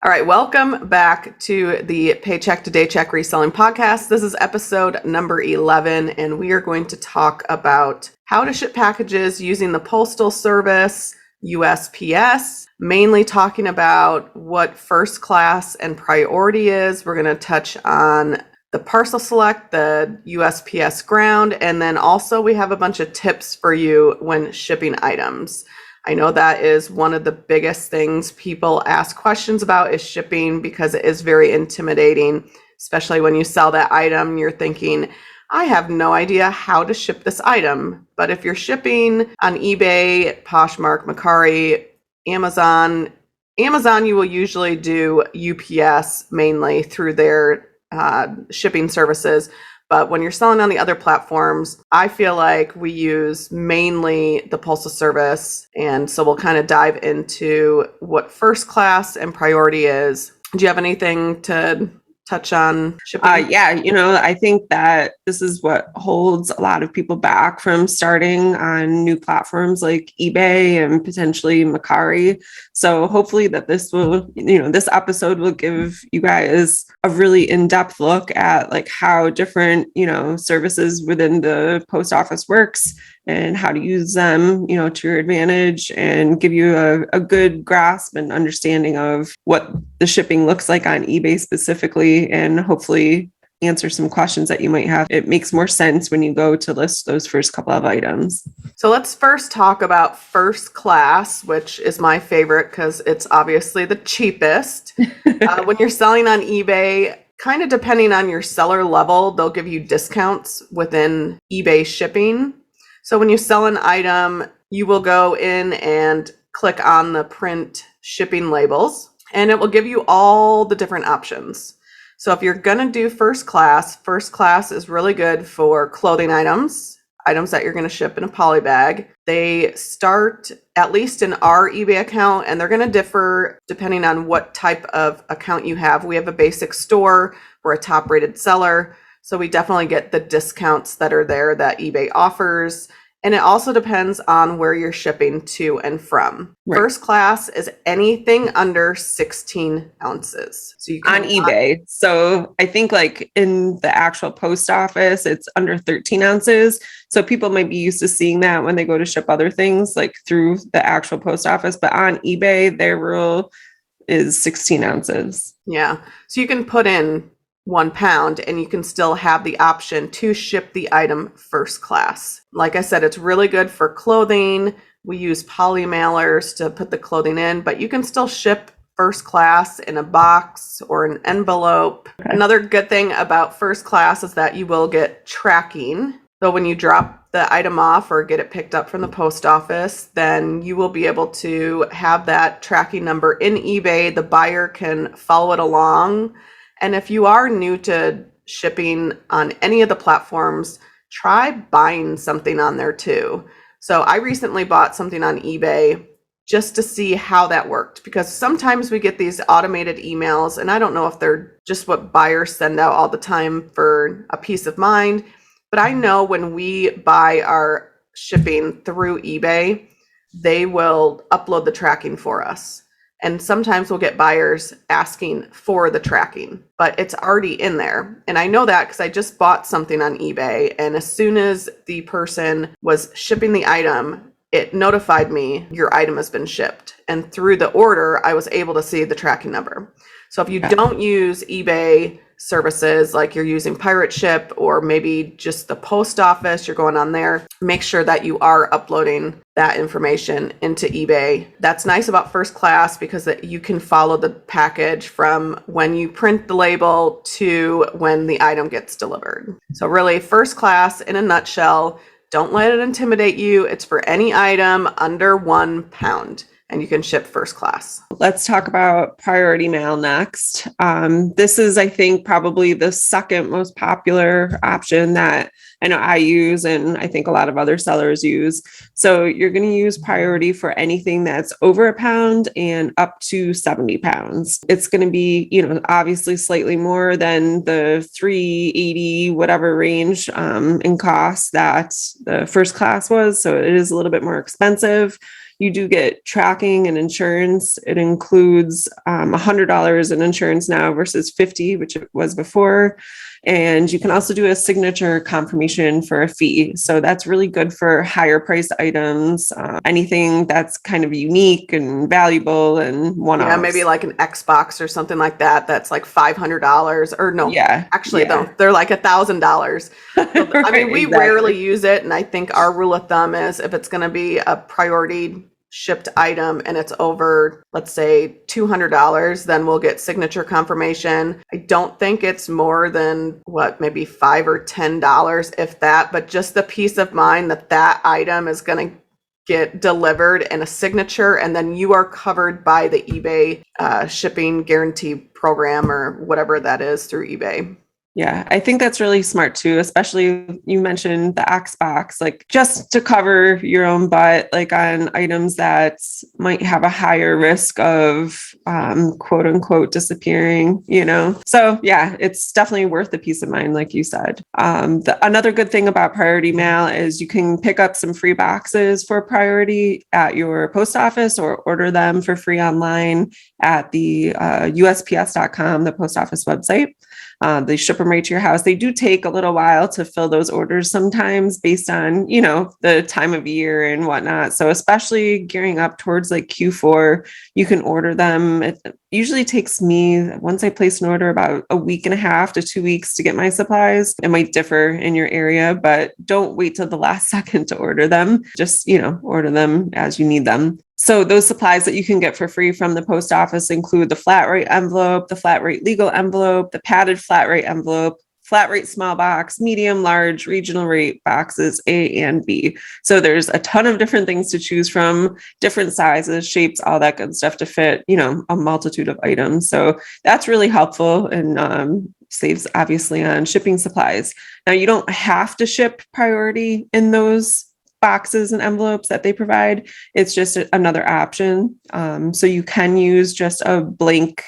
All right, welcome back to the Paycheck to Daycheck Reselling Podcast. This is episode number 11, and we are going to talk about how to ship packages using the Postal Service, USPS, mainly talking about what first class and priority is. We're going to touch on the Parcel Select, the USPS Ground, and then also we have a bunch of tips for you when shipping items. I know that is one of the biggest things people ask questions about is shipping because it is very intimidating, especially when you sell that item. You're thinking, I have no idea how to ship this item. But if you're shipping on eBay, Poshmark, Mercari, Amazon, you will usually do UPS mainly through their shipping services. But when you're selling on the other platforms, I feel like we use mainly the Postal Service. And so we'll kind of dive into what first class and priority is. Do you have anything to touch on shipping? I think that this is what holds a lot of people back from starting on new platforms like eBay and potentially Mercari. So hopefully that this episode will give you guys a really in-depth look at like how different, services within the post office works and how to use them, to your advantage and give you a good grasp and understanding of what the shipping looks like on eBay specifically, and hopefully answer some questions that you might have. It makes more sense when you go to list those first couple of items. So let's first talk about first class, which is my favorite because it's obviously the cheapest. When you're selling on eBay, kind of depending on your seller level, they'll give you discounts within eBay shipping. So when you sell an item, you will go in and click on the print shipping labels, and it will give you all the different options. So if you're going to do first class is really good for clothing items that you're going to ship in a poly bag. They start, at least in our eBay account, and they're going to differ depending on what type of account you have. We have a basic store. We're a top rated seller. So we definitely get the discounts that are there that eBay offers. And it also depends on where you're shipping to and from. Right. First class is anything under 16 ounces. So you can on eBay. So I think like in the actual post office, it's under 13 ounces. So people might be used to seeing that when they go to ship other things like through the actual post office. But on eBay, their rule is 16 ounces. Yeah. So you can put in 1 pound and you can still have the option to ship the item first class. Like I said, it's really good for clothing. We use poly mailers to put the clothing in, but you can still ship first class in a box or an envelope. Okay. Another good thing about first class is that you will get tracking. So when you drop the item off or get it picked up from the post office, then you will be able to have that tracking number in eBay. The buyer can follow it along. And if you are new to shipping on any of the platforms, try buying something on there too. So I recently bought something on eBay just to see how that worked, because sometimes we get these automated emails, and I don't know if they're just what buyers send out all the time for a peace of mind, but I know when we buy our shipping through eBay, they will upload the tracking for us. And sometimes we'll get buyers asking for the tracking, but it's already in there. And I know that because I just bought something on eBay. And as soon as the person was shipping the item, it notified me your item has been shipped. And through the order, I was able to see the tracking number. So if you don't use eBay services like you're using Pirate Ship or maybe just the post office, you're going on there, make sure that you are uploading that information into eBay. That's nice about first class because you can follow the package from when you print the label to when the item gets delivered. So really, first class in a nutshell, don't let it intimidate you. It's for any item under 1 pound. And you can ship first class. Let's talk about priority mail next. This is, I think, probably the second most popular option that I know I use, and I think a lot of other sellers use. So you're going to use priority for anything that's over 1 pound and up to 70 pounds. It's going to be, obviously slightly more than the $380 whatever range in cost that the first class was. So it is a little bit more expensive. You do get tracking and insurance. It includes $100 in insurance now versus 50, which it was before. And you can also do a signature confirmation for a fee. So that's really good for higher priced items, anything that's kind of unique and valuable and one-offs. Yeah, maybe like an Xbox or something like that. That's like $500 or no, actually, yeah. they're like $1,000. So, I mean, we rarely use it. And I think our rule of thumb is if it's going to be a priority shipped item and it's over, let's say $200, then we'll get signature confirmation. I don't think it's more than maybe $5 or $10, if that, but just the peace of mind that that item is going to get delivered and a signature, and then you are covered by the eBay shipping guarantee program or whatever that is through eBay. Yeah, I think that's really smart too, especially you mentioned the Xbox, like just to cover your own butt, like on items that might have a higher risk of quote unquote disappearing, So yeah, it's definitely worth the peace of mind, like you said. Another good thing about Priority Mail is you can pick up some free boxes for Priority at your post office or order them for free online at the USPS.com, the post office website. They ship them right to your house. They do take a little while to fill those orders sometimes based on, the time of year and whatnot. So especially gearing up towards like Q4, you can order them. It usually takes me, once I place an order, about a week and a half to 2 weeks to get my supplies. It might differ in your area, but don't wait till the last second to order them. Just, order them as you need them. So those supplies that you can get for free from the post office include the flat rate envelope, the flat rate legal envelope, the padded flat rate envelope, flat rate small box, medium, large, regional rate boxes, A and B. So there's a ton of different things to choose from, different sizes, shapes, all that good stuff to fit, a multitude of items. So that's really helpful and saves obviously on shipping supplies. Now you don't have to ship Priority in those boxes and envelopes that they provide. It's just another option. So you can use just a blank,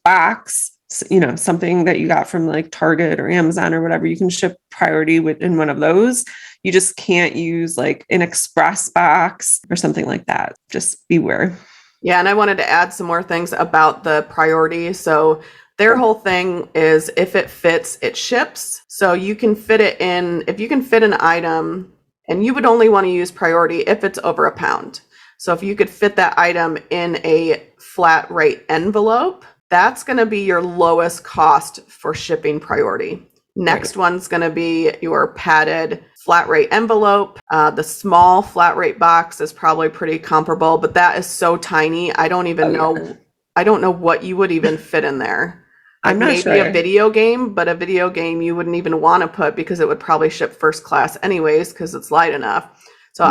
box, something that you got from like Target or Amazon or whatever. You can ship Priority in one of those. You just can't use like an express box or something like that. Just beware. Yeah, and I wanted to add some more things about the Priority. So their whole thing is if it fits, it ships. So you can fit it in, if you can fit an item, and you would only want to use Priority if it's over £1. So if you could fit that item in a flat rate envelope, that's going to be your lowest cost for shipping Priority. Next one's going to be your padded flat rate envelope. The small flat rate box is probably pretty comparable, but that is so tiny. I don't even know. I don't know what you would even fit in there. I'm not maybe sure. A video game, but a video game you wouldn't even want to put because it would probably ship first class anyways because it's light enough. So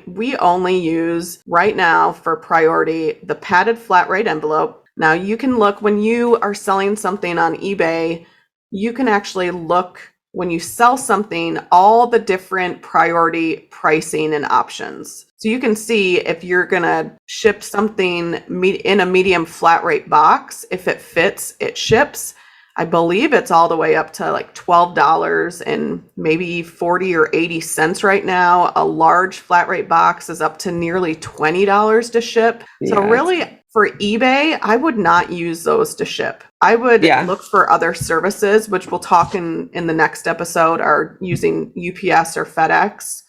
we only use right now for Priority the padded flat rate envelope. Now you can look when you are selling something on eBay, you can actually look when you sell something, all the different Priority pricing and options. So you can see if you're going to ship something in a medium flat rate box, if it fits, it ships. I believe it's all the way up to like $12 and maybe 40 or 80 cents right now. A large flat rate box is up to nearly $20 to ship. Yeah, so really for eBay, I would not use those to ship. I would look for other services, which we'll talk in the next episode, are using UPS or FedEx.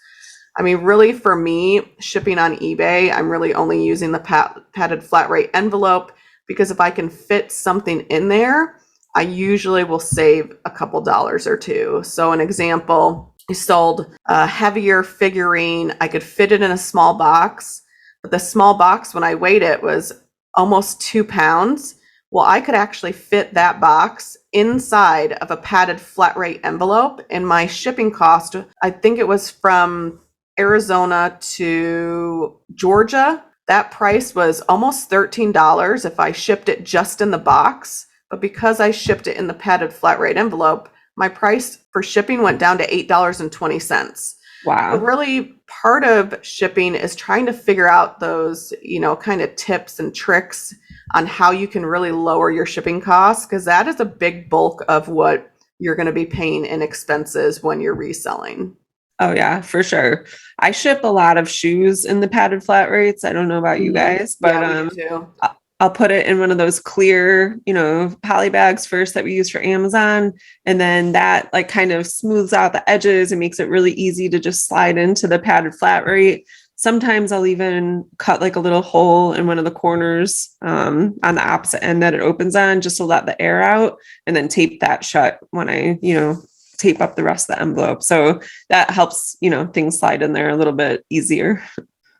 I mean, really for me, shipping on eBay, I'm really only using the padded flat rate envelope because if I can fit something in there, I usually will save a couple dollars or two. So an example, I sold a heavier figurine. I could fit it in a small box, but the small box, when I weighed it, was almost 2 pounds. Well, I could actually fit that box inside of a padded flat rate envelope, and my shipping cost, I think it was from Arizona to Georgia. That price was almost $13 if I shipped it just in the box. But because I shipped it in the padded flat rate envelope, my price for shipping went down to $8.20. Wow. But really, part of shipping is trying to figure out those, kind of tips and tricks on how you can really lower your shipping costs, because that is a big bulk of what you're going to be paying in expenses when you're reselling. Oh yeah, for sure. I ship a lot of shoes in the padded flat rates. I don't know about you Mhm. guys, but Yeah, we do too. I'll put it in one of those clear, poly bags first that we use for Amazon. And then that like kind of smooths out the edges and makes it really easy to just slide into the padded flat rate. Sometimes I'll even cut like a little hole in one of the corners on the opposite end that it opens on just to let the air out and then tape that shut when I, tape up the rest of the envelope. So that helps, things slide in there a little bit easier.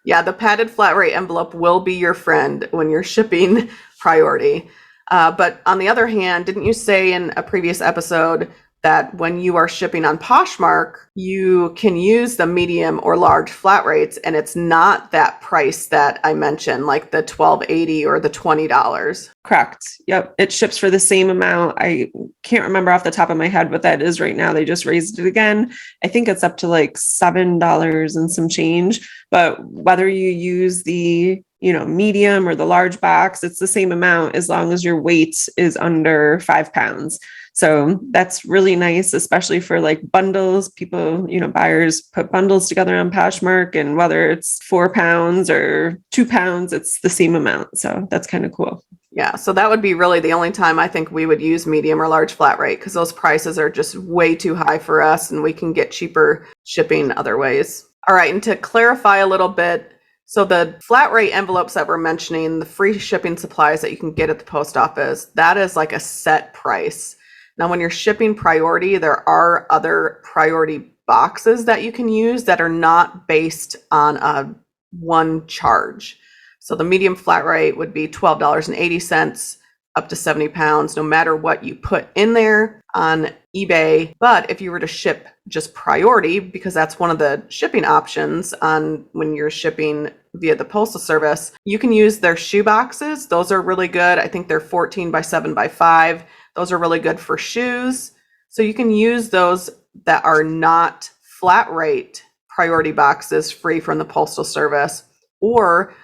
Yeah, the padded flat rate envelope will be your friend when you're shipping priority. But on the other hand, didn't you say in a previous episode that when you are shipping on Poshmark, you can use the medium or large flat rates, and it's not that price that I mentioned, like the $12.80 or the $20? Correct. Yep. It ships for the same amount. I can't remember off the top of my head what that is right now. They just raised it again. I think it's up to like $7 and some change. But whether you use the, medium or the large box, it's the same amount as long as your weight is under 5 pounds. So that's really nice, especially for like bundles. People, buyers put bundles together on Poshmark, and whether it's 4 pounds or 2 pounds, it's the same amount. So that's kind of cool. Yeah, so that would be really the only time I think we would use medium or large flat rate, because those prices are just way too high for us and we can get cheaper shipping other ways. All right, and to clarify a little bit, so the flat rate envelopes that we're mentioning, the free shipping supplies that you can get at the post office, that is like a set price. Now, when you're shipping priority, there are other priority boxes that you can use that are not based on a one charge. So the medium flat rate would be $12.80 up to 70 pounds, no matter what you put in there on eBay. But if you were to ship just priority, because that's one of the shipping options on when you're shipping via the postal service, you can use their shoe boxes. Those are really good. I think they're 14 by 7 by 5. Those are really good for shoes. So you can use those that are not flat rate priority boxes free from the postal service, or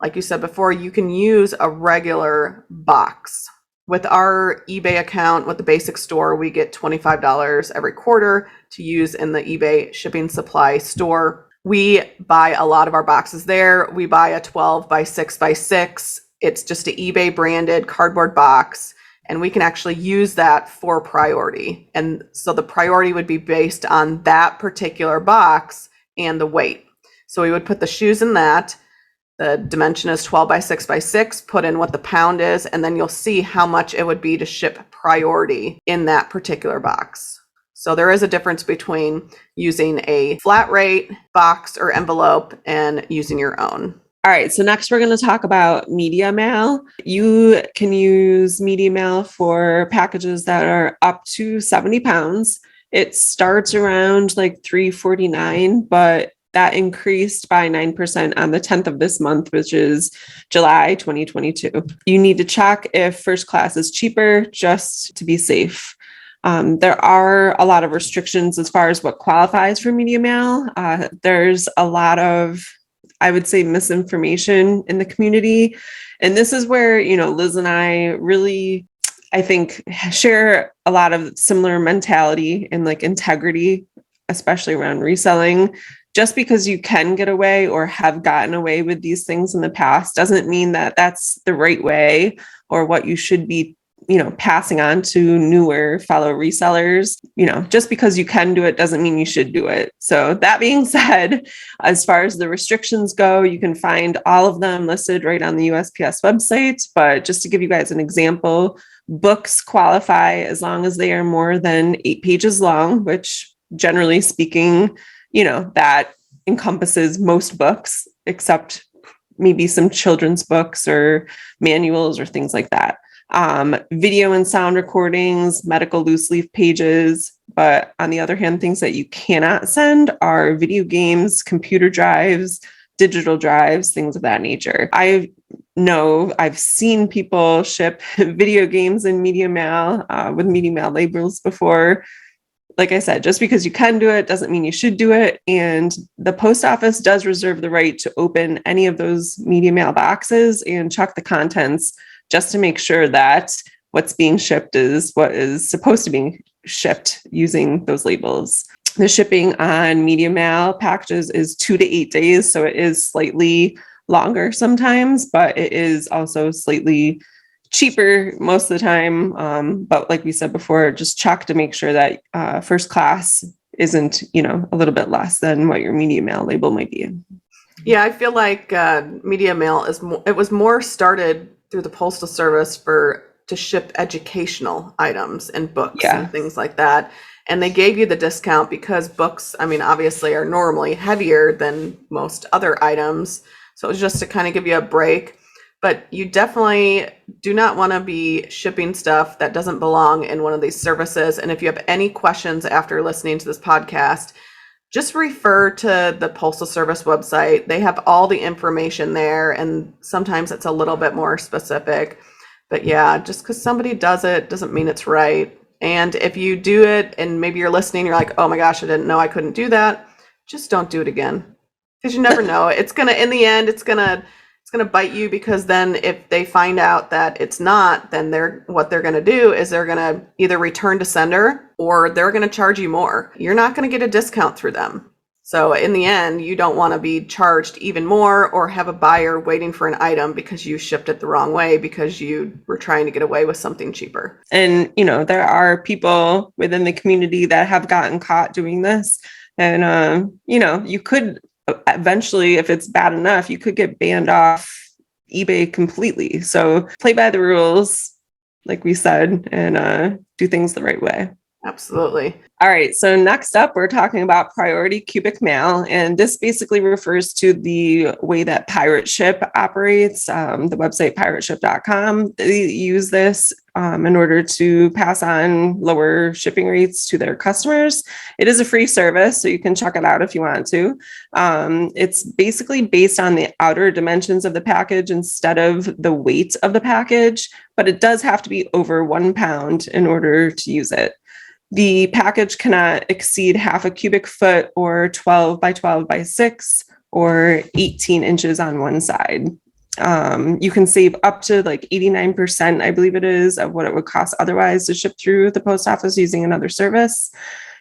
like you said before, you can use a regular box. With our eBay account, with the basic store, we get $25 every quarter to use in the eBay shipping supply store. We buy a lot of our boxes there. We buy a 12 by 6 by 6. It's just an eBay branded cardboard box, and we can actually use that for priority. And so the priority would be based on that particular box and the weight. So we would put the shoes in that. The dimension is 12 by 6 by 6, put in what the pound is, and then you'll see how much it would be to ship priority in that particular box. So there is a difference between using a flat rate box or envelope and using your own. All right, so next we're going to talk about media mail. You can use media mail for packages that are up to 70 pounds. It starts around like $3.49, but that increased by 9% on the 10th of this month, which is July 2022. You need to check if first class is cheaper just to be safe. There are a lot of restrictions as far as what qualifies for media mail. There's a lot of, I would say, misinformation in the community. And this is where, Liz and I really, I think, share a lot of similar mentality and like integrity, especially around reselling. Just because you can get away or have gotten away with these things in the past doesn't mean that that's the right way or what you should be, passing on to newer fellow resellers. Just because you can do it doesn't mean you should do it. So that being said, as far as the restrictions go, you can find all of them listed right on the USPS website. But just to give you guys an example, books qualify as long as they are more than 8 pages long, which generally speaking, that encompasses most books, except maybe some children's books or manuals or things like that. Video and sound recordings, medical loose leaf pages. But on the other hand, things that you cannot send are video games, computer drives, digital drives, things of that nature. I've seen people ship video games in media mail with media mail labels before. Like I said, just because you can do it doesn't mean you should do it. And the post office does reserve the right to open any of those media mail boxes and check the contents just to make sure that what's being shipped is what is supposed to be shipped using those labels. The shipping on media mail packages is 2 to 8 days. So it is slightly longer sometimes, but it is also slightly cheaper most of the time. But like we said before, just check to make sure that first class isn't, a little bit less than what your media mail label might be. Yeah, I feel like media mail it was more started through the Postal Service to ship educational items and books and things like that. And they gave you the discount because books, I mean, obviously are normally heavier than most other items. So it was just to kind of give you a break. But you definitely do not want to be shipping stuff that doesn't belong in one of these services. And if you have any questions after listening to this podcast, just refer to the Postal Service website. They have all the information there, and sometimes it's a little bit more specific. But yeah, just because somebody does it doesn't mean it's right. And if you do it and maybe you're listening, you're like, oh my gosh, I didn't know I couldn't do that. Just don't do it again. Because you never know. In the end, it's gonna bite you, because then if they find out that it's not, then what they're gonna do is they're gonna either return to sender or they're gonna charge you more. You're not gonna get a discount through them. So in the end, you don't want to be charged even more or have a buyer waiting for an item because you shipped it the wrong way because you were trying to get away with something cheaper. And, there are people within the community that have gotten caught doing this. And, you could eventually, if it's bad enough, you could get banned off eBay completely. So play by the rules, like we said, and do things the right way. Absolutely. All right. So next up, we're talking about priority cubic mail. And this basically refers to the way that Pirate Ship operates. The website pirateship.com, they use this in order to pass on lower shipping rates to their customers. It is a free service, so you can check it out if you want to. It's basically based on the outer dimensions of the package instead of the weight of the package, but it does have to be over 1 pound in order to use it. The package cannot exceed half a cubic foot or 12 by 12 by 6 or 18 inches on one side. You can save up to like 89%, I believe it is, of what it would cost otherwise to ship through the post office using another service.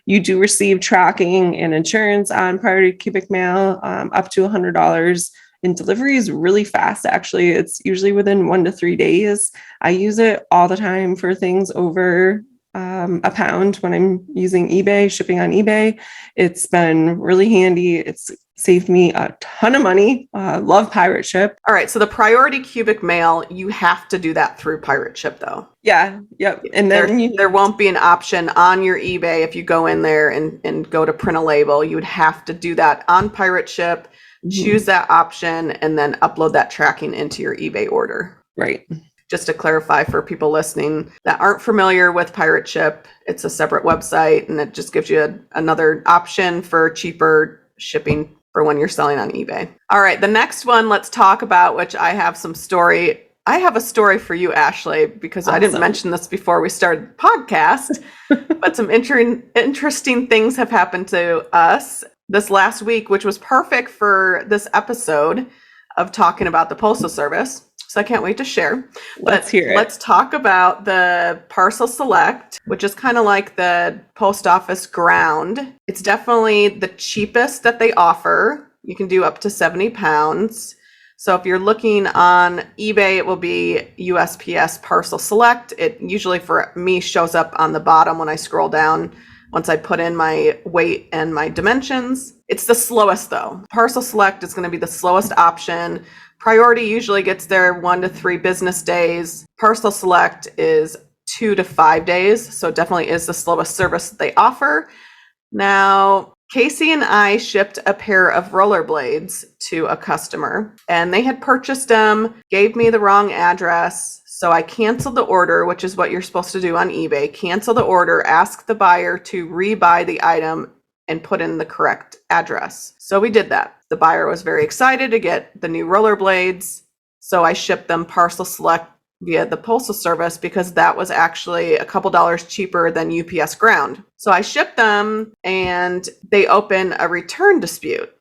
You do receive tracking and insurance on priority cubic mail, up to $100. And delivery is really fast. Actually, it's usually within 1 to 3 days. I use it all the time for things over a pound when I'm using eBay, shipping on eBay. It's been really handy. It's saved me a ton of money. Love Pirate Ship. All right. So the priority cubic mail, you have to do that through Pirate Ship though. Yeah. Yep. And then there won't be an option on your eBay if you go in there and go to print a label. You would have to do that on Pirate Ship, choose that option, and then upload that tracking into your eBay order. Right. Just to clarify for people listening that aren't familiar with Pirate Ship, it's a separate website and it just gives you another option for cheaper shipping for when you're selling on eBay. All right, the next one let's talk about, which I have some story. I have a story for you, Ashley, because awesome. I didn't mention this before we started the podcast, but some interesting things have happened to us this last week, which was perfect for this episode of talking about the Postal Service. So I can't wait to share. Let's hear it. Let's talk about the Parcel Select, which is kind of like the post office ground. It's definitely the cheapest that they offer. You can do up to 70 pounds. So if you're looking on eBay, it will be USPS Parcel Select. It usually for me shows up on the bottom when I scroll down once I put in my weight and my dimensions. It's the slowest though. Parcel Select is going to be the slowest option. Priority usually gets there 1 to 3 business days. Parcel Select is 2 to 5 days. So it definitely is the slowest service that they offer. Now, Casey and I shipped a pair of rollerblades to a customer and they had purchased them, gave me the wrong address. So I canceled the order, which is what you're supposed to do on eBay. Cancel the order, ask the buyer to rebuy the item and put in the correct address. So we did that. The buyer was very excited to get the new rollerblades. So I shipped them Parcel Select via the Postal Service because that was actually a couple dollars cheaper than UPS Ground. So I shipped them and they open a return dispute,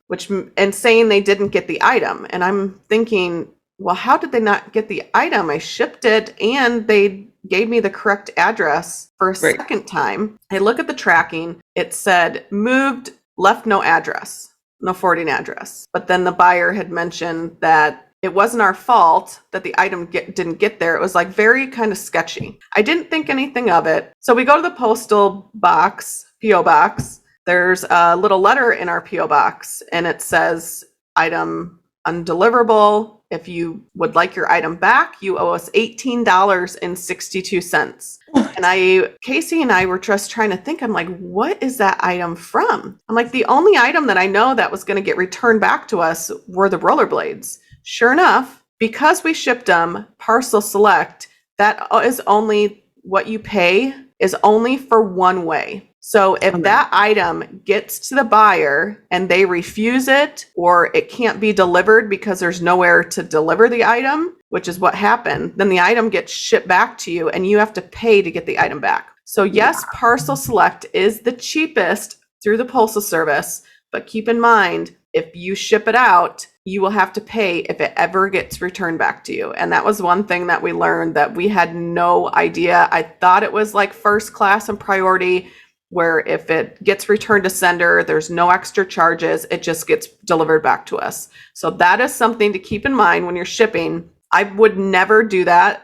and saying they didn't get the item. And I'm thinking, well, how did they not get the item? I shipped it and they gave me the correct address for a Right. second time. I look at the tracking. It said moved, left no address, no forwarding address. But then the buyer had mentioned that it wasn't our fault that the item didn't get there. It was like very kind of sketchy. I didn't think anything of it. So we go to the postal box, P.O. box. There's a little letter in our P.O. box and it says item undeliverable. If you would like your item back, you owe us $18.62. And Casey and I were just trying to think, I'm like, what is that item from? I'm like, the only item that I know that was going to get returned back to us were the rollerblades. Sure enough, because we shipped them Parcel Select, that is only what you pay is only for one way. So if that item gets to the buyer and they refuse it or it can't be delivered because there's nowhere to deliver the item, which is what happened, then the item gets shipped back to you and you have to pay to get the item back. So yes, Parcel Select is the cheapest through the Postal Service, but keep in mind, if you ship it out, you will have to pay if it ever gets returned back to you. And that was one thing that we learned that we had no idea. I thought it was like first class and priority, where if it gets returned to sender, there's no extra charges. It just gets delivered back to us. So that is something to keep in mind when you're shipping. I would never do that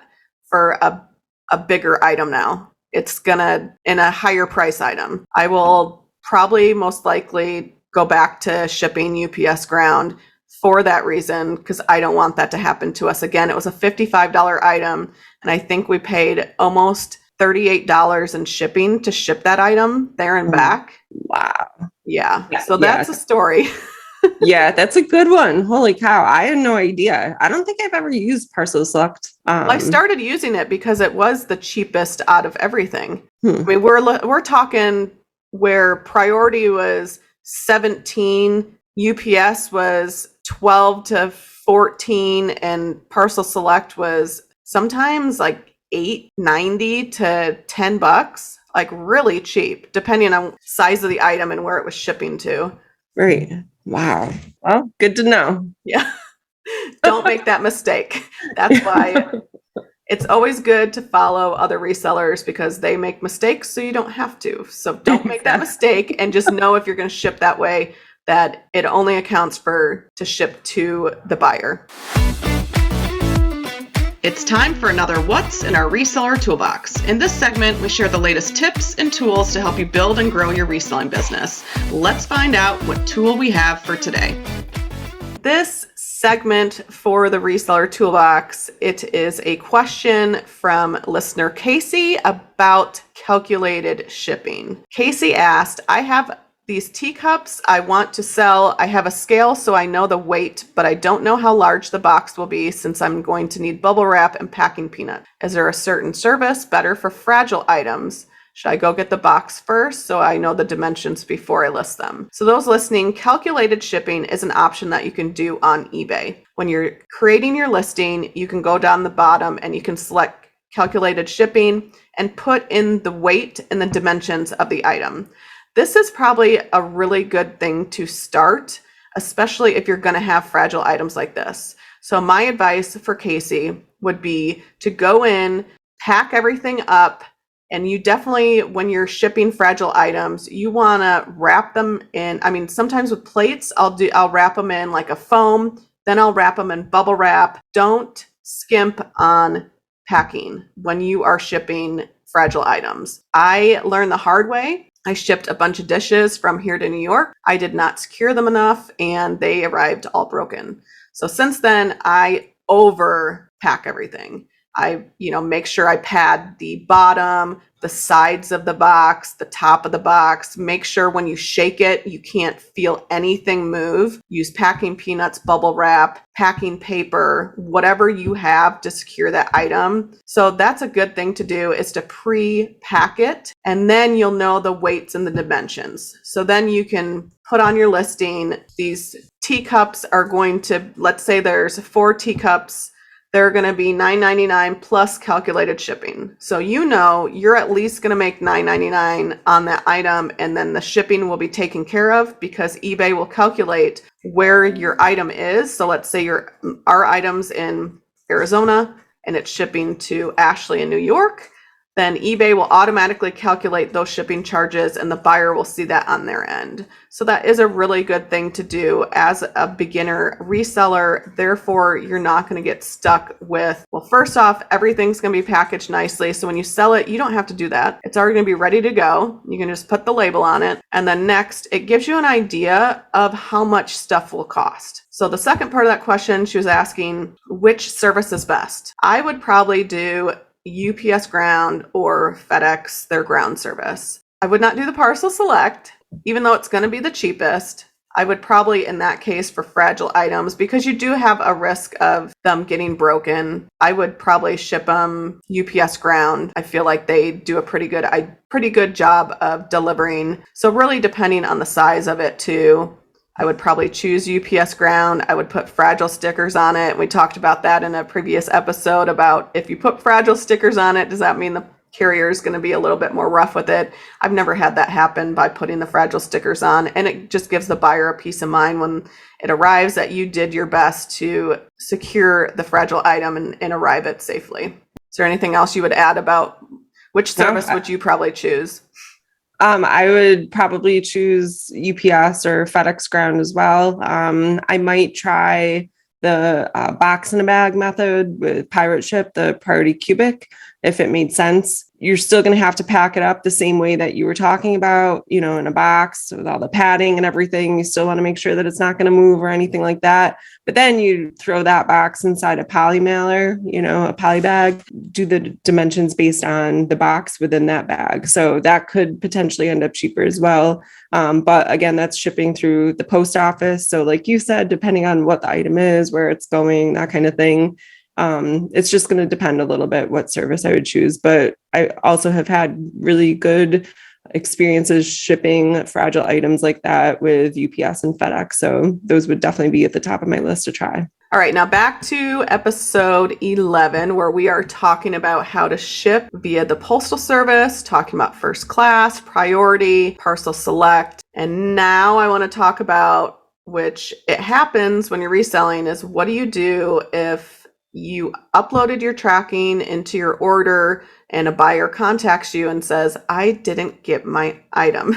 for a bigger item now. It's in a higher price item. I will probably most likely go back to shipping UPS ground for that reason, because I don't want that to happen to us again. It was a $55 item, and I think we paid almost $38 in shipping to ship that item there and back. Wow. Yeah. So that's a story. Yeah, that's a good one. Holy cow. I had no idea. I don't think I've ever used Parcel Select. I started using it because it was the cheapest out of everything. I mean, we're talking where priority was 17, UPS was 12 to 14, and Parcel Select was sometimes like $8.90 to $10, like really cheap, depending on size of the item and where it was shipping to. Right. Wow. Well, good to know. Yeah. Don't make that mistake. That's why it's always good to follow other resellers, because they make mistakes so you don't have to. So don't make that mistake, and just know if you're going to ship that way that it only accounts to ship to the buyer. It's time for another What's in Our Reseller Toolbox. In this segment, we share the latest tips and tools to help you build and grow your reselling business. Let's find out what tool we have for today. This segment for the Reseller Toolbox, it is a question from listener Casey about calculated shipping. Casey asked, I have these teacups I want to sell. I have a scale so I know the weight, but I don't know how large the box will be since I'm going to need bubble wrap and packing peanut. Is there a certain service better for fragile items? Should I go get the box first so I know the dimensions before I list them? So those listening, calculated shipping is an option that you can do on eBay. When you're creating your listing, you can go down the bottom and you can select calculated shipping and put in the weight and the dimensions of the item. This is probably a really good thing to start, especially if you're going to have fragile items like this. So my advice for Casey would be to go in, pack everything up, and you definitely, when you're shipping fragile items, you want to wrap them in. I mean, sometimes with plates, I'll wrap them in like a foam, then I'll wrap them in bubble wrap. Don't skimp on packing when you are shipping fragile items. I learned the hard way. I shipped a bunch of dishes from here to New York. I did not secure them enough and they arrived all broken. So since then, I overpack everything. I, make sure I pad the bottom, the sides of the box, the top of the box. Make sure when you shake it, you can't feel anything move. Use packing peanuts, bubble wrap, packing paper, whatever you have to secure that item. So that's a good thing to do, is to pre-pack it, and then you'll know the weights and the dimensions. So then you can put on your listing, these teacups are going to, let's say there's 4 teacups they're going to be $9.99 plus calculated shipping. So you're at least going to make $9.99 on that item, and then the shipping will be taken care of because eBay will calculate where your item is. So let's say our item's in Arizona and it's shipping to Ashley in New York. Then eBay will automatically calculate those shipping charges and the buyer will see that on their end. So that is a really good thing to do as a beginner reseller. Therefore, you're not going to get stuck with, well, first off, everything's going to be packaged nicely. So when you sell it, you don't have to do that. It's already going to be ready to go. You can just put the label on it. And then next, it gives you an idea of how much stuff will cost. So the second part of that question, she was asking, which service is best? I would probably do UPS Ground or FedEx, their ground service. I would not do the Parcel Select, even though it's going to be the cheapest. I would probably, in that case, for fragile items, because you do have a risk of them getting broken, I would probably ship them UPS Ground. I feel like they do a pretty good job of delivering. So really depending on the size of it too, I would probably choose UPS Ground. I would put fragile stickers on it. We talked about that in a previous episode about if you put fragile stickers on it, does that mean the carrier is going to be a little bit more rough with it? I've never had that happen by putting the fragile stickers on, and it just gives the buyer a peace of mind when it arrives that you did your best to secure the fragile item and arrive it safely. Is there anything else you would add about which service would you probably choose? I would probably choose UPS or FedEx Ground as well. I might try the box in a bag method with Pirate Ship, the Priority Cubic, if it made sense. You're still going to have to pack it up the same way that you were talking about, in a box with all the padding and everything. You still want to make sure that it's not going to move or anything like that. But then you throw that box inside a poly mailer, a poly bag, do the dimensions based on the box within that bag. So that could potentially end up cheaper as well. But again, that's shipping through the post office. So like you said, depending on what the item is, where it's going, that kind of thing. It's just going to depend a little bit what service I would choose. But I also have had really good experiences shipping fragile items like that with UPS and FedEx. So those would definitely be at the top of my list to try. All right, now back to episode 11, where we are talking about how to ship via the postal service, talking about first class, priority, parcel select. And now I want to talk about, which it happens when you're reselling, is what do you do if you uploaded your tracking into your order and a buyer contacts you and says, I didn't get my item,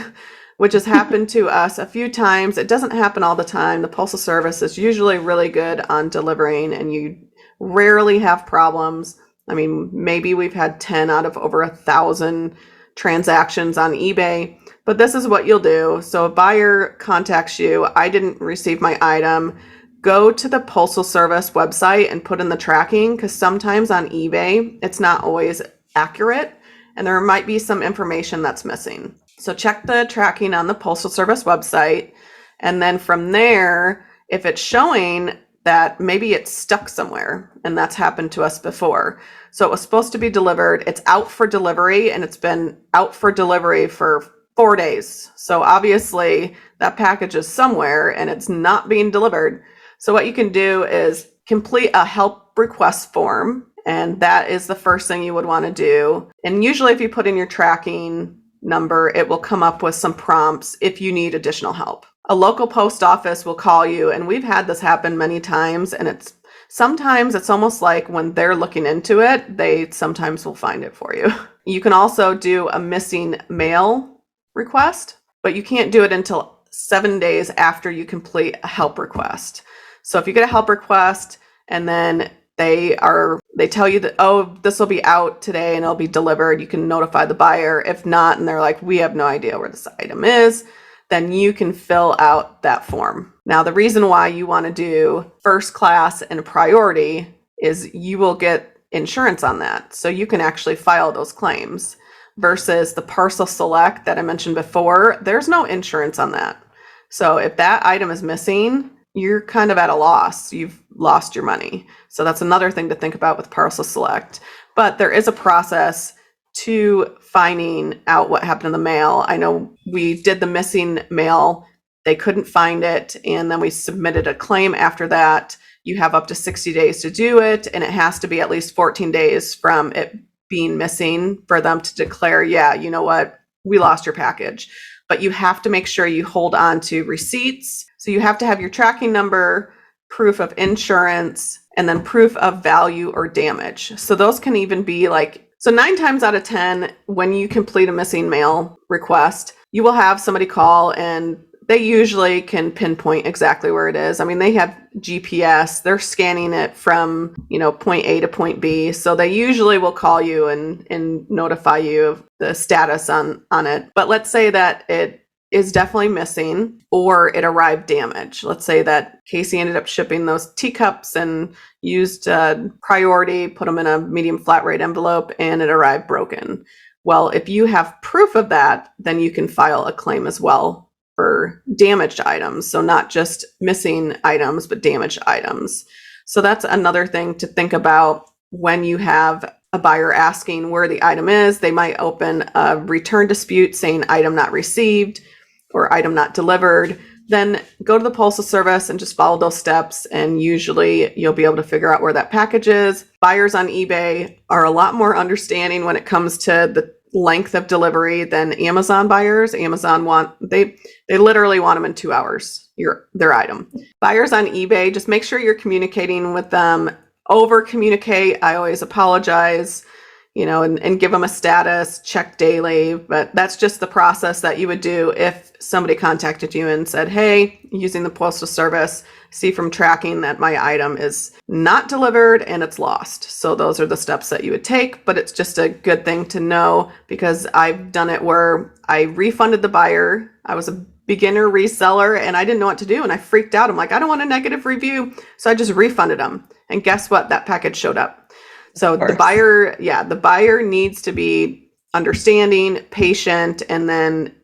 which has happened to us a few times. It doesn't happen all the time. The Postal Service is usually really good on delivering and you rarely have problems. I mean, maybe we've had 10 out of over 1,000 transactions on eBay, but this is what you'll do. So a buyer contacts you, I didn't receive my item. Go to the Postal Service website and put in the tracking, because sometimes on eBay, it's not always accurate and there might be some information that's missing. So check the tracking on the Postal Service website. And then from there, if it's showing that maybe it's stuck somewhere, and that's happened to us before. So it was supposed to be delivered. It's out for delivery and it's been out for delivery for 4 days. So obviously that package is somewhere and it's not being delivered. So what you can do is complete a help request form, and that is the first thing you would want to do. And usually if you put in your tracking number, it will come up with some prompts if you need additional help. A local post office will call you, and we've had this happen many times, and sometimes it's almost like when they're looking into it, they sometimes will find it for you. You can also do a missing mail request, but you can't do it until 7 days after you complete a help request. So if you get a help request and then they tell you that, oh, this will be out today and it'll be delivered, you can notify the buyer. If not, and they're like, we have no idea where this item is, then you can fill out that form. Now, the reason why you want to do first class and priority is you will get insurance on that. So you can actually file those claims versus the parcel select that I mentioned before. There's no insurance on that. So if that item is missing, you're kind of at a loss. You've lost your money. So that's another thing to think about with Parcel Select. But there is a process to finding out what happened in the mail. I know we did the missing mail. They couldn't find it. And then we submitted a claim after that. You have up to 60 days to do it, and it has to be at least 14 days from it being missing for them to declare, yeah, you know what, we lost your package. But you have to make sure you hold on to receipts. So you have to have your tracking number, proof of insurance, and then proof of value or damage. So those can even be like, so 9 times out of 10, when you complete a missing mail request, you will have somebody call, and they usually can pinpoint exactly where it is. I mean, they have GPS, they're scanning it from, point A to point B. So they usually will call you and notify you of the status on it. But let's say that it is definitely missing or it arrived damaged. Let's say that Casey ended up shipping those teacups and used priority, put them in a medium flat rate envelope, and it arrived broken. Well, if you have proof of that, then you can file a claim as well for damaged items. So not just missing items, but damaged items. So that's another thing to think about when you have a buyer asking where the item is. They might open a return dispute saying item not received or item not delivered. Then go to the Postal Service and just follow those steps, and usually you'll be able to figure out where that package is. Buyers on eBay are a lot more understanding when it comes to the length of delivery than Amazon buyers. Amazon they literally want them in 2 hours, their item. Buyers on eBay, just make sure you're communicating with them. Over communicate. I always apologize, and give them a status, check daily. But that's just the process that you would do if somebody contacted you and said, hey, using the Postal Service, see from tracking that my item is not delivered and it's lost. So those are the steps that you would take, but it's just a good thing to know, because I've done it where I refunded the buyer. I was a beginner reseller and I didn't know what to do, and I freaked out. I'm like, I don't want a negative review. So I just refunded them. And guess what? That package showed up. So the buyer needs to be understanding, patient, and then,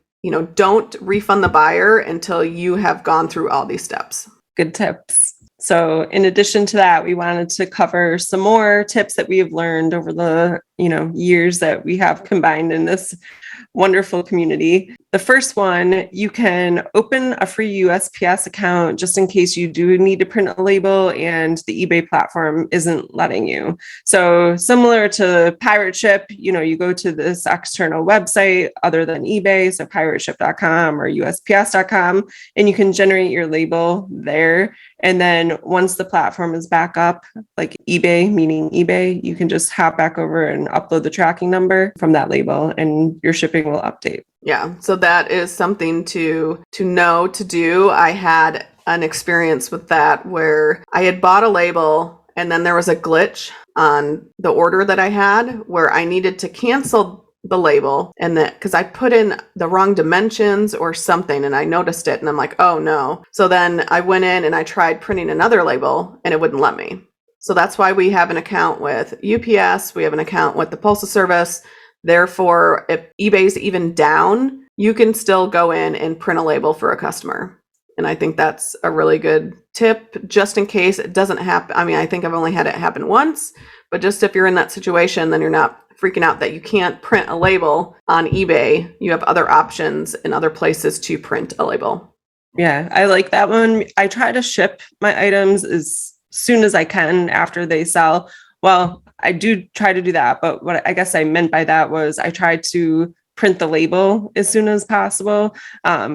don't refund the buyer until you have gone through all these steps. Good tips. So in addition to that, we wanted to cover some more tips that we have learned over the, years that we have combined in this wonderful community. The first one, you can open a free USPS account just in case you do need to print a label and the eBay platform isn't letting you. So similar to Pirate Ship, you go to this external website other than eBay, so pirateship.com or USPS.com, and you can generate your label there. And then once the platform is back up, like eBay, meaning eBay, you can just hop back over and upload the tracking number from that label and your shipping will update. Yeah, so that is something to know to do. I had an experience with that where I had bought a label and then there was a glitch on the order that I had where I needed to cancel the label, and that because I put in the wrong dimensions or something and I noticed it and I'm like, oh no. So then I went in and I tried printing another label and it wouldn't let me. So that's why we have an account with UPS. We have an account with the Postal Service. Therefore, if eBay's even down, you can still go in and print a label for a customer. And I think that's a really good tip just in case it doesn't happen. I mean, I think I've only had it happen once, but just if you're in that situation, then you're not freaking out that you can't print a label on eBay. You have other options in other places to print a label. Yeah, I like that one. I try to ship my items as soon as I can after they sell. Well, I do try to do that, but what I guess I meant by that was I try to print the label as soon as possible.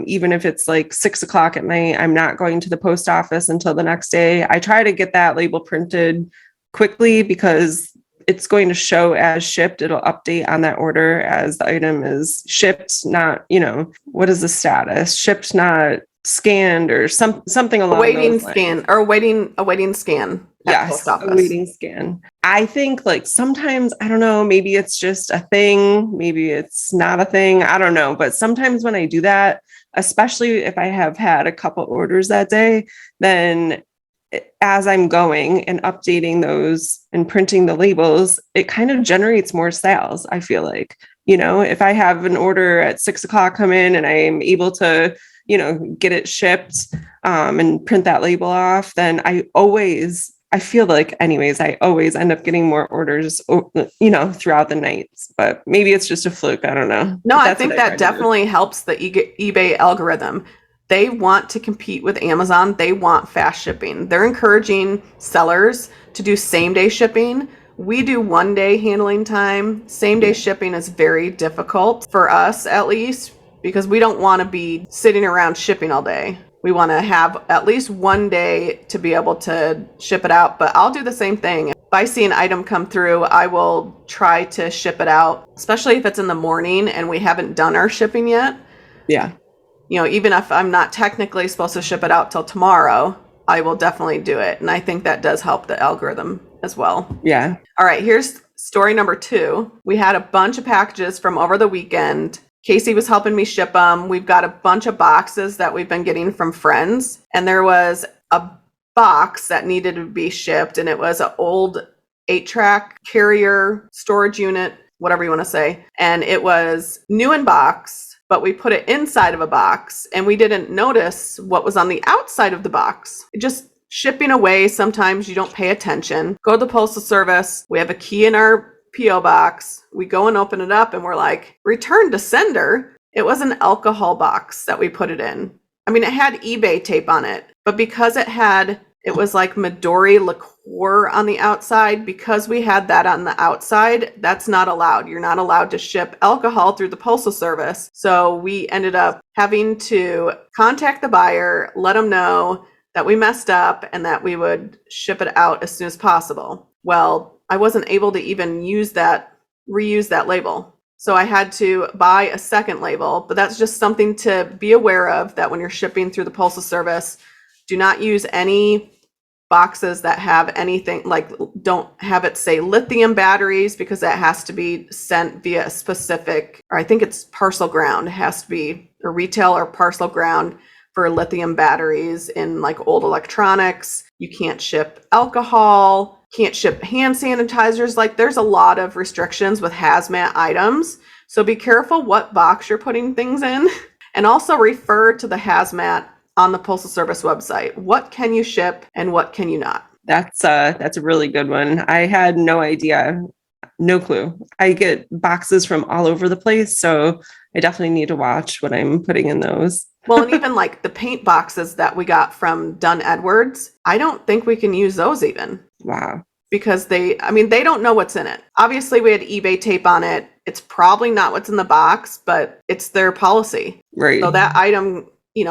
Even if it's like 6 o'clock at night, I'm not going to the post office until the next day. I try to get that label printed quickly because it's going to show as shipped. It'll update on that order as the item is shipped, not, what is the status? Shipped, not scanned, or something along awaiting those lines. Scan or awaiting scan. Yes, awaiting scan. I think like sometimes, I don't know, maybe it's just a thing, maybe it's not a thing, I don't know. But sometimes when I do that, especially if I have had a couple orders that day, then as I'm going and updating those and printing the labels, it kind of generates more sales. I feel like, if I have an order at 6 o'clock come in and I'm able to, get it shipped and print that label off, then I feel like anyways, I always end up getting more orders, throughout the nights, but maybe it's just a fluke. I don't know. No, I think that definitely helps the eBay algorithm. they want to compete with Amazon. They want fast shipping. They're encouraging sellers to do same day shipping. We do 1 day handling time. Same day shipping is very difficult for us, at least, because we don't want to be sitting around shipping all day. We want to have at least 1 day to be able to ship it out, but I'll do the same thing. If I see an item come through, I will try to ship it out, especially if it's in the morning and we haven't done our shipping yet. Yeah. You know, even if I'm not technically supposed to ship it out till tomorrow, I will definitely do it. And I think that does help the algorithm as well. Yeah. All right, here's story number 2. We had a bunch of packages from over the weekend. Casey was helping me ship them. We've got a bunch of boxes that we've been getting from friends. And there was a box that needed to be shipped. And it was an old 8-track carrier storage unit, whatever you want to say. And it was new in box, but we put it inside of a box and we didn't notice what was on the outside of the box. Just shipping away, sometimes you don't pay attention. Go to the postal service. We have a key in our P.O. box. We go and open it up and we're like, return to sender. It was an alcohol box that we put it in. I mean, it had eBay tape on it, but because it was like Midori liqueur on the outside, because we had that on the outside, that's not allowed. You're not allowed to ship alcohol through the postal service. So we ended up having to contact the buyer, let them know that we messed up and that we would ship it out as soon as possible. Well, I wasn't able to even reuse that label. So I had to buy a second label, but that's just something to be aware of, that when you're shipping through the postal service, do not use any boxes that have anything, like, don't have it say lithium batteries, because that has to be sent via a specific, or I think it's parcel ground. It has to be a retail or parcel ground for lithium batteries in like old electronics. You can't ship alcohol, can't ship hand sanitizers. Like, there's a lot of restrictions with hazmat items. So be careful what box you're putting things in, and also refer to the hazmat on the Postal Service website. What can you ship and what can you not? That's a really good one. I had no idea, no clue. I get boxes from all over the place, so I definitely need to watch what I'm putting in those. Well, and even like the paint boxes that we got from Dunn Edwards, I don't think we can use those even. Wow. Because they don't know what's in it. Obviously, we had eBay tape on it. It's probably not what's in the box, but it's their policy. Right. So that item,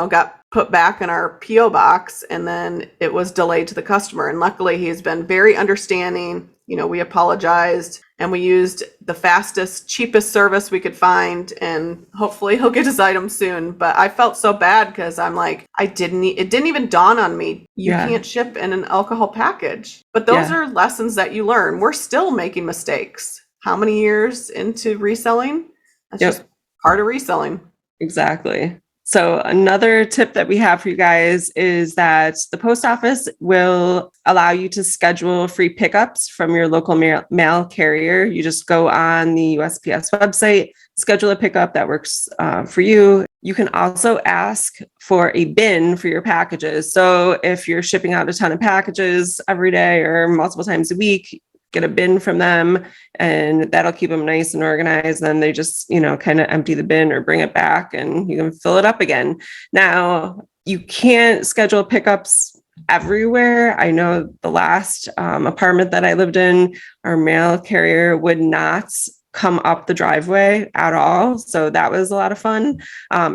got put back in our P.O. box, and then it was delayed to the customer. And luckily, he's been very understanding. We apologized and we used the fastest, cheapest service we could find, and hopefully he'll get his item soon. But I felt so bad because I'm like, it didn't even dawn on me. You can't ship in an alcohol package. But those are lessons that you learn. We're still making mistakes. How many years into reselling? That's just part of reselling. Exactly. So another tip that we have for you guys is that the post office will allow you to schedule free pickups from your local mail carrier. You just go on the USPS website, schedule a pickup that works for you. You can also ask for a bin for your packages. So if you're shipping out a ton of packages every day or multiple times a week, get a bin from them, and that'll keep them nice and organized. Then they just, kind of empty the bin or bring it back and you can fill it up again. Now, you can't schedule pickups everywhere. I know the last apartment that I lived in, our mail carrier would not come up the driveway at all. So that was a lot of fun.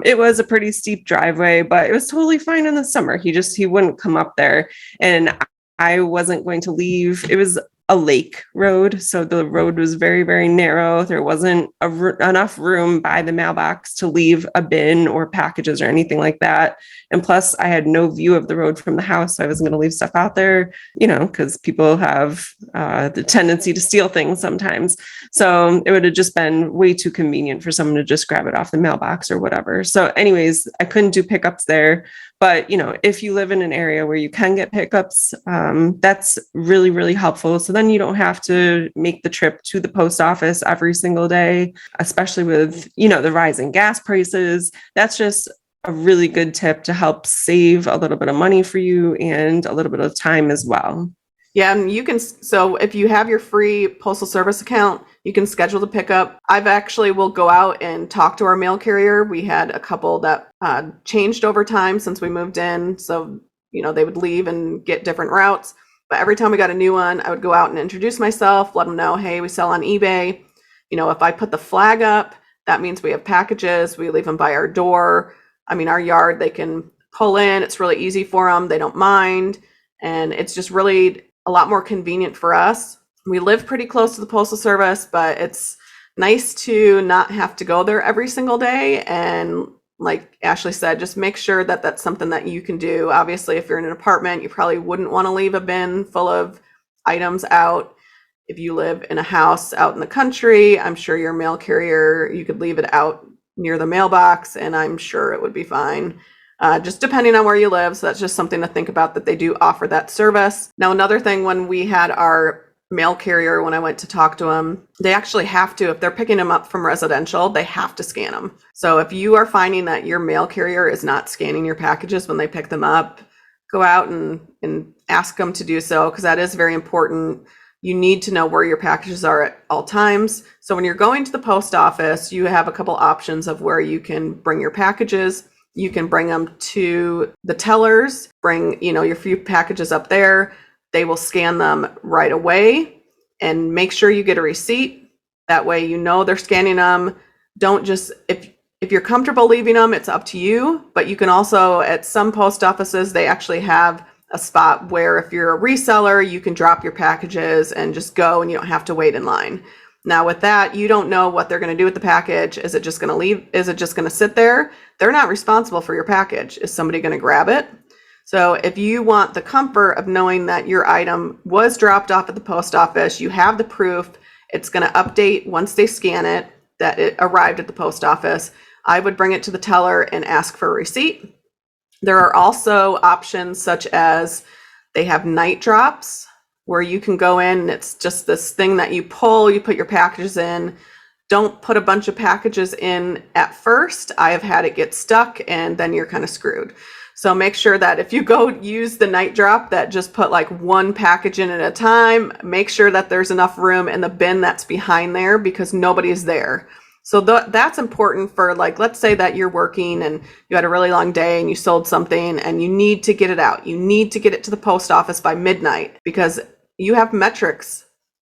It was a pretty steep driveway, but it was totally fine in the summer. He wouldn't come up there, and I wasn't going to leave. It was a lake road. So the road was very, very narrow. There wasn't enough room by the mailbox to leave a bin or packages or anything like that. And plus I had no view of the road from the house. So I wasn't going to leave stuff out there, because people have the tendency to steal things sometimes. So it would have just been way too convenient for someone to just grab it off the mailbox or whatever. So anyways, I couldn't do pickups there. But, if you live in an area where you can get pickups, that's really, really helpful. So then you don't have to make the trip to the post office every single day, especially with, the rising gas prices. That's just a really good tip to help save a little bit of money for you and a little bit of time as well. Yeah, and you can, so if you have your free postal service account, you can schedule the pickup. I've actually will go out and talk to our mail carrier. We had a couple that changed over time since we moved in. So, they would leave and get different routes. But every time we got a new one, I would go out and introduce myself, let them know, hey, we sell on eBay. If I put the flag up, that means we have packages. We leave them by our door. Our yard, they can pull in. It's really easy for them. They don't mind. And it's just really a lot more convenient for us. We live pretty close to the postal service, but it's nice to not have to go there every single day. And like Ashley said, just make sure that that's something that you can do. Obviously, if you're in an apartment, you probably wouldn't want to leave a bin full of items out. If you live in a house out in the country, I'm sure your mail carrier, you could leave it out near the mailbox, and I'm sure it would be fine. Just depending on where you live. So that's just something to think about, that they do offer that service. Now, another thing, when we had our mail carrier, when I went to talk to them, they actually have to, if they're picking them up from residential, they have to scan them. So if you are finding that your mail carrier is not scanning your packages when they pick them up, go out and ask them to do so, because that is very important. You need to know where your packages are at all times. So when you're going to the post office, you have a couple options of where you can bring your packages. You can bring them to the tellers, bring, your few packages up there. They will scan them right away, and make sure you get a receipt. That way, they're scanning them. Don't just, if you're comfortable leaving them, it's up to you. But you can also, at some post offices, they actually have a spot where if you're a reseller, you can drop your packages and just go, and you don't have to wait in line. Now with that, you don't know what they're going to do with the package. Is it just going to leave? Is it just going to sit there? They're not responsible for your package. Is somebody going to grab it? So if you want the comfort of knowing that your item was dropped off at the post office, you have the proof, it's going to update once they scan it, that it arrived at the post office. I would bring it to the teller and ask for a receipt. There are also options such as they have night drops, where you can go in and it's just this thing that you pull, you put your packages in. Don't put a bunch of packages in at first. I have had it get stuck, and then you're kind of screwed. So make sure that if you go use the night drop, that just put like one package in at a time, make sure that there's enough room in the bin that's behind there, because nobody's there. So that's important for, like, let's say that you're working and you had a really long day and you sold something and you need to get it out. You need to get it to the post office by midnight, because you have metrics.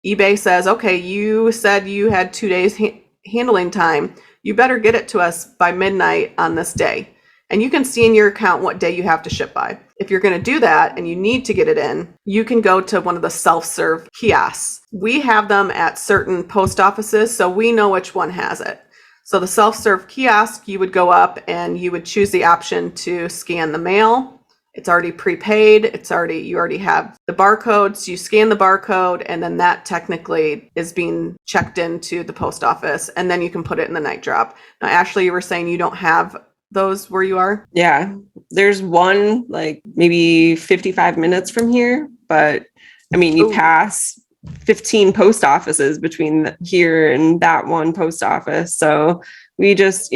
eBay says, okay, you said you had 2 days handling time. You better get it to us by midnight on this day. And you can see in your account what day you have to ship by. If you're going to do that and you need to get it in, you can go to one of the self-serve kiosks. We have them at certain post offices, so we know which one has it. So the self-serve kiosk, you would go up and you would choose the option to scan the mail. It's already prepaid. You already have the barcode. So you scan the barcode, and then that technically is being checked into the post office, and then you can put it in the night drop. Now, Ashley, you were saying you don't have those where you are? Yeah, there's one like maybe 55 minutes from here, but you pass 15 post offices between here and that one post office. So we just,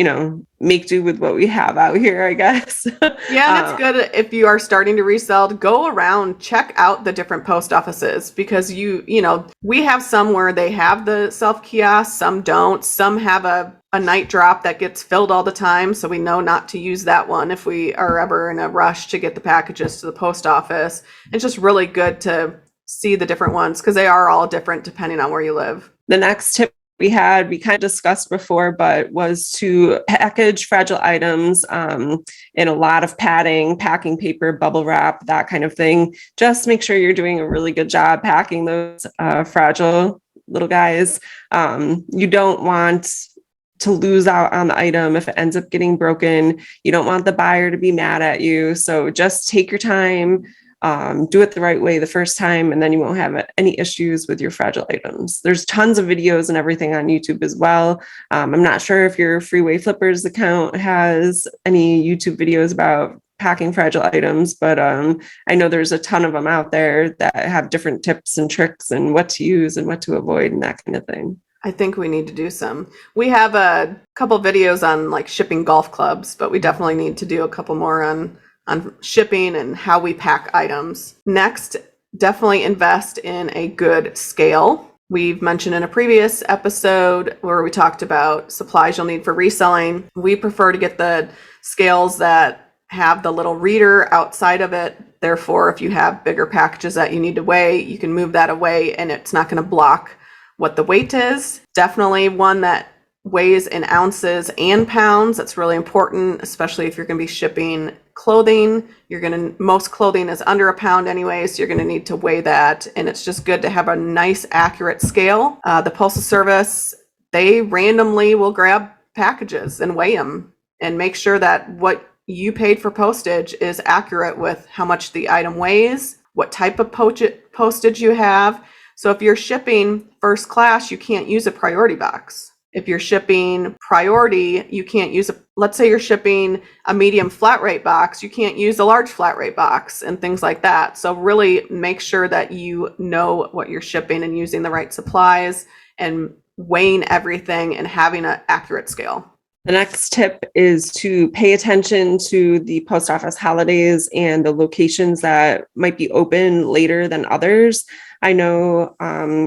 make do with what we have out here, I guess. Yeah, that's good. If you are starting to resell, go around, check out the different post offices, because we have some where they have the self kiosk, some don't. Some have a night drop that gets filled all the time. So we know not to use that one if we are ever in a rush to get the packages to the post office. It's just really good to see the different ones, because they are all different depending on where you live. The next tip we kind of discussed before, but was to package fragile items in a lot of padding, packing paper, bubble wrap, that kind of thing. Just make sure you're doing a really good job packing those fragile little guys. You don't want to lose out on the item if it ends up getting broken. You don't want the buyer to be mad at you. So just take your time. Do it the right way the first time, and then you won't have any issues with your fragile items. There's tons of videos and everything on YouTube as well. I'm not sure if your Freeway Flippers account has any YouTube videos about packing fragile items, but I know there's a ton of them out there that have different tips and tricks and what to use and what to avoid and that kind of thing. I think we need to do some. We have a couple videos on like shipping golf clubs, but we definitely need to do a couple more on shipping and how we pack items. Next, definitely invest in a good scale. We've mentioned in a previous episode where we talked about supplies you'll need for reselling. We prefer to get the scales that have the little reader outside of it. Therefore, if you have bigger packages that you need to weigh, you can move that away and it's not going to block what the weight is. Definitely one that weighs in ounces and pounds. That's really important, especially if you're going to be shipping clothing. Most clothing is under a pound anyway, so you're going to need to weigh that. And it's just good to have a nice, accurate scale. The Postal Service, they randomly will grab packages and weigh them and make sure that what you paid for postage is accurate with how much the item weighs, what type of postage you have. So if you're shipping first class, you can't use a priority box. If you're shipping priority, you can't use let's say you're shipping a medium flat rate box, you can't use a large flat rate box and things like that. So really make sure that you know what you're shipping and using the right supplies and weighing everything and having an accurate scale. The next tip is to pay attention to the post office holidays and the locations that might be open later than others. I know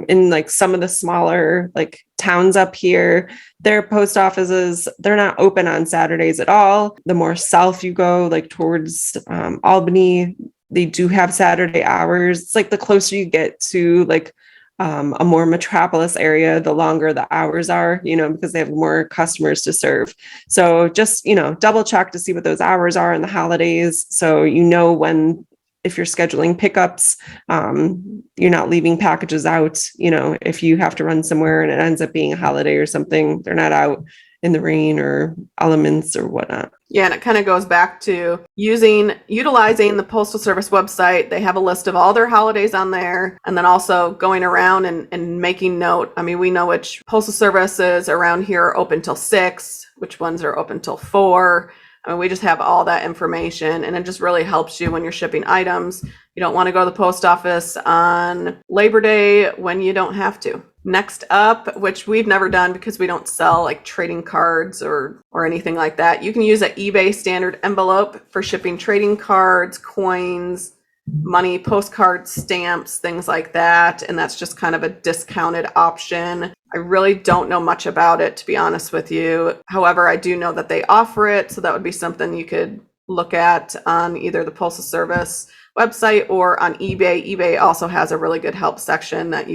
in like some of the smaller like towns up here, their post offices, they're not open on Saturdays at all. The more south you go, like towards Albany, they do have Saturday hours. It's like the closer you get to like a more metropolis area, the longer the hours are, because they have more customers to serve. So just, double check to see what those hours are in the holidays. So, when, if you're scheduling pickups, you're not leaving packages out, if you have to run somewhere and it ends up being a holiday or something, they're not out in the rain or elements or whatnot. Yeah, and it kind of goes back to utilizing the Postal Service website. They have a list of all their holidays on there, and then also going around and making note. I mean, we know which postal services around here are open till 6, which ones are open till 4. I mean, we just have all that information, and it just really helps you when you're shipping items. You don't want to go to the post office on Labor Day when you don't have to. Next up, which we've never done because we don't sell like trading cards or anything like that. You can use an eBay standard envelope for shipping trading cards, coins, money, postcards, stamps, things like that. And that's just kind of a discounted option. I really don't know much about it, to be honest with you. However, I do know that they offer it. So that would be something you could look at on either the Postal Service website or on eBay. eBay also has a really good help section that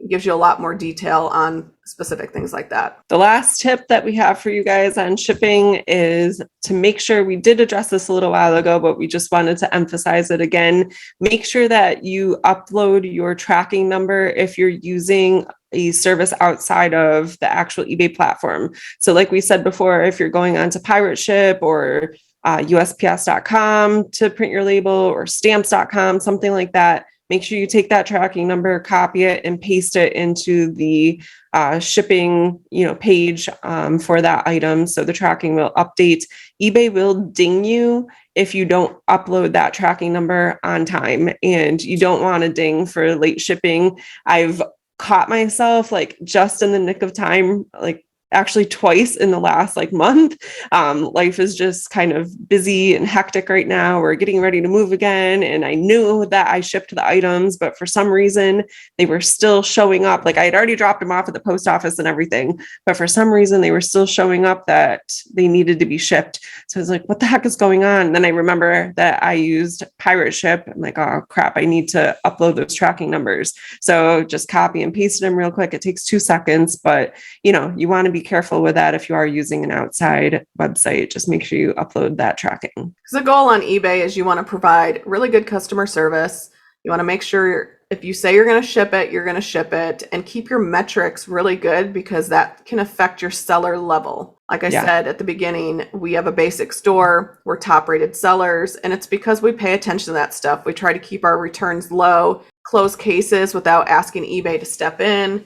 gives you a lot more detail on specific things like that. The last tip that we have for you guys on shipping is to make sure, we did address this a little while ago, but we just wanted to emphasize it again. Make sure that you upload your tracking number if you're using a service outside of the actual eBay platform. So like we said before, if you're going on to Pirate Ship or USPS.com to print your label or stamps.com, something like that, make sure you take that tracking number, copy it, and paste it into the shipping, page for that item. So the tracking will update. eBay will ding you if you don't upload that tracking number on time, and you don't want a ding for late shipping. I've caught myself like just in the nick of time, like actually twice in the last month. Life is just kind of busy and hectic right now. We're getting ready to move again. And I knew that I shipped the items, but for some reason they were still showing up. Like I had already dropped them off at the post office and everything, but for some reason they were still showing up that they needed to be shipped. So I was like, what the heck is going on? And then I remember that I used Pirate Ship. I'm like, oh crap, I need to upload those tracking numbers. So just copy and paste them real quick. It takes 2 seconds, but you want to be careful with that. If you are using an outside website, just make sure you upload that tracking. Because the goal on eBay is you want to provide really good customer service. You want to make sure if you say you're going to ship it, you're going to ship it, and keep your metrics really good, because that can affect your seller level. Like I said at the beginning, we have a basic store. We're top rated sellers, and it's because we pay attention to that stuff. We try to keep our returns low, close cases without asking eBay to step in.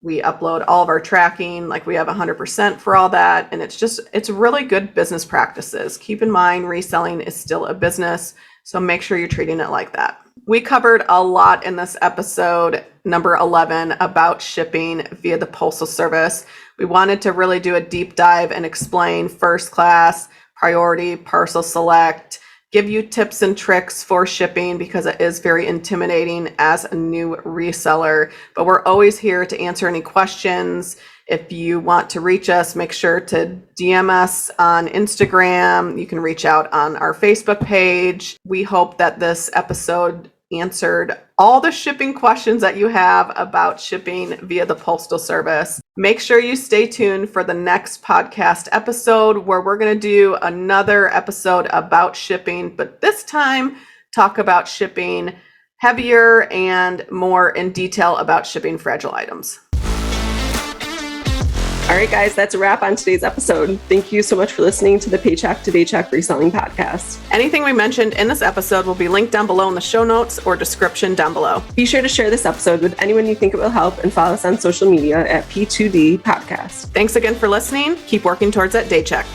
We upload all of our tracking, like we have 100% for all that. And it's really good business practices. Keep in mind, reselling is still a business. So make sure you're treating it like that. We covered a lot in this episode, number 11, about shipping via the Postal Service. We wanted to really do a deep dive and explain first class, priority, parcel select, give you tips and tricks for shipping because it is very intimidating as a new reseller. But we're always here to answer any questions. If you want to reach us, make sure to DM us on Instagram. You can reach out on our Facebook page. We hope that this episode answered all the shipping questions that you have about shipping via the Postal Service. Make sure you stay tuned for the next podcast episode where we're going to do another episode about shipping, but this time talk about shipping heavier and more in detail about shipping fragile items. All right, guys, that's a wrap on today's episode. Thank you so much for listening to the Paycheck to Daycheck Reselling Podcast. Anything we mentioned in this episode will be linked down below in the show notes or description down below. Be sure to share this episode with anyone you think it will help and follow us on social media at P2D Podcast. Thanks again for listening. Keep working towards that day check.